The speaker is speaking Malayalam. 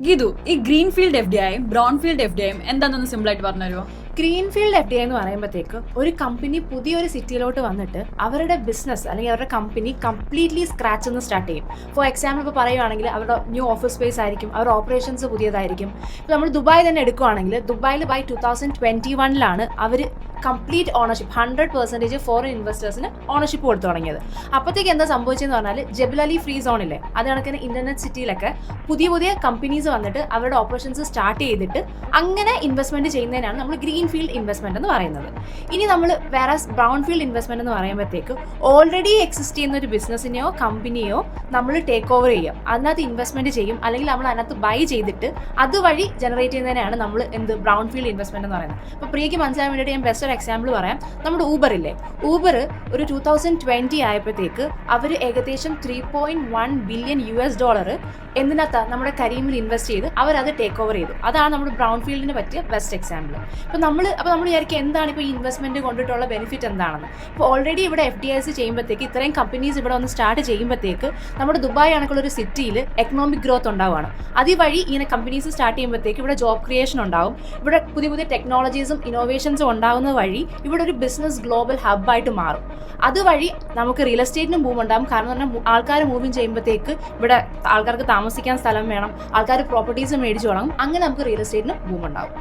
ഗീതു, ഈ ഗ്രീൻഫീൽഡ് എഫ് ഡി ഐയും ബ്രൗൺഫീൽഡ് എഫ് ഡി ഐയും എന്താണെന്ന് സിമ്പിൾ ആയിട്ട് പറഞ്ഞുതരുമോ? ഗ്രീൻഫീൽഡ് എഫ് ഡി ഐ എന്ന് പറയുമ്പോഴത്തേക്ക് ഒരു കമ്പനി പുതിയൊരു സിറ്റിയിലോട്ട് വന്നിട്ട് അവരുടെ ബിസിനസ് അല്ലെങ്കിൽ അവരുടെ കമ്പനി കംപ്ലീറ്റ്ലി സ്ക്രാച്ച് നിന്ന് സ്റ്റാർട്ട് ചെയ്യും. ഫോർ എക്സാമ്പിൾ ഇപ്പോൾ പറയുവാണെങ്കിൽ അവരുടെ ന്യൂ ഓഫീസ് സ്പേസ് ആയിരിക്കും, അവരുടെ ഓപ്പറേഷൻസ് പുതിയതായിരിക്കും. ഇപ്പോൾ നമ്മൾ ദുബായ് തന്നെ എടുക്കുകയാണെങ്കിൽ ദുബായിൽ ബൈ 2021 അവർ കംപ്ലീറ്റ് ഓണർഷിപ്പ് 100% ഫോറിൻ ഇൻവെസ്റ്റേഴ്സിന് ഓണർഷിപ്പ് കൊടുത്തു തുടങ്ങിയത്. അപ്പോഴത്തേക്ക് എന്താ സംഭവിച്ചതെന്ന് പറഞ്ഞാൽ ജബൽ അലി ഫ്രീ സോണിലെ അത് കണക്കിന് ഇന്റർനെറ്റ് സിറ്റിയിലൊക്കെ പുതിയ പുതിയ കമ്പനീസ് വന്നിട്ട് അവരുടെ ഓപ്പറേഷൻസ് സ്റ്റാർട്ട് ചെയ്തിട്ട് അങ്ങനെ ഇൻവെസ്റ്റ്മെന്റ് ചെയ്യുന്നതിനാണ് നമ്മൾ ഗ്രീൻഫീൽഡ് ഇൻവെസ്റ്റ്മെന്റ് എന്ന് പറയുന്നത്. ഇനി നമ്മൾ വേറെ ബ്രൗൺഫീൽഡ് ഇൻവെസ്റ്റ്മെന്റ് എന്ന് പറയുമ്പോഴത്തേക്ക് ഓൾറെഡി എക്സിസ്റ്റ് ചെയ്യുന്ന ഒരു ബിസിനസ്സിനെയോ കമ്പനിയോ നമ്മൾ ടേക്ക് ഓവർ ചെയ്യും, അതിനകത്ത് ഇൻവെസ്റ്റ്മെന്റ് ചെയ്യും, അല്ലെങ്കിൽ നമ്മൾ അതിനകത്ത് ബൈ ചെയ്തിട്ട് അതുവഴി ജനറേറ്റ് ചെയ്യുന്നതിനാണ് നമ്മൾ ബ്രൗൺഫീൽഡ് ഇൻവെസ്റ്റ്മെന്റ് എന്ന് പറയുന്നത്. അപ്പോൾ പ്രിയക്ക് മനസ്സിലാൻ വേണ്ടിയിട്ട് ഞാൻ ബെസ്റ്റ് ഒരു എക്സാമ്പിൾ പറയാം. നമ്മുടെ ഊബർ ഒരു 2020 ആയപ്പോഴത്തേക്ക് അവർ ഏകദേശം $3.1 ബില്യൺ എന്തിനകത്താണ് നമ്മുടെ കരീമിൽ ഇൻവെസ്റ്റ് ചെയ്ത് അവരത് ടേക്ക് ഓവർ ചെയ്തു. അതാണ് നമ്മുടെ ബ്രൗൺഫീൽഡിന് പറ്റിയ ബെസ്റ്റ് എക്സാമ്പിൾ. അപ്പോൾ നമ്മൾ വിചാരിക്കുക എന്താണ് ഇപ്പോൾ ഈ ഇൻവെസ്റ്റ്മെന്റ് കൊണ്ടിട്ടുള്ള ബെനിഫിറ്റ് എന്താണെന്ന്. ഇപ്പോൾ ഓൾറെഡി ഇവിടെ FDIs ചെയ്യുമ്പോഴത്തേക്ക് ഇത്രയും കമ്പനീസ് ഇവിടെ ഒന്ന് സ്റ്റാർട്ട് ചെയ്യുമ്പോഴത്തേക്ക് നമ്മുടെ ദുബായ് കണക്കുള്ള ഒരു സിറ്റിയിൽ എക്കണോമിക് ഗ്രോത്ത് ഉണ്ടാവുകയാണ്. അതുവഴി ഇങ്ങനെ കമ്പനീസ് സ്റ്റാർട്ട് ചെയ്യുമ്പോഴത്തേക്ക് ഇവിടെ ജോബ് ക്രിയേഷൻ ഉണ്ടാവും, ഇവിടെ പുതിയ പുതിയ ടെക്നോളജീസും ഇന്നോവേഷൻസും ഉണ്ടാകുന്നത് വഴി ഇവിടെ ഒരു ബിസിനസ് ഗ്ലോബൽ ഹബ്ബായിട്ട് മാറും. അതുവഴി നമുക്ക് റിയൽ എസ്റ്റേറ്റിനും ബൂം ഉണ്ടാകും. കാരണം എന്ന് പറഞ്ഞാൽ ആൾക്കാർ മൂവിങ് ചെയ്യുമ്പോഴത്തേക്ക് ഇവിടെ ആൾക്കാർക്ക് താമസിക്കാൻ സ്ഥലം വേണം, ആൾക്കാർ പ്രോപ്പർട്ടീസ് മേടിച്ചു തുടങ്ങും, അങ്ങനെ നമുക്ക് റിയൽ എസ്റ്റേറ്റിനും ബൂം ഉണ്ടാകും.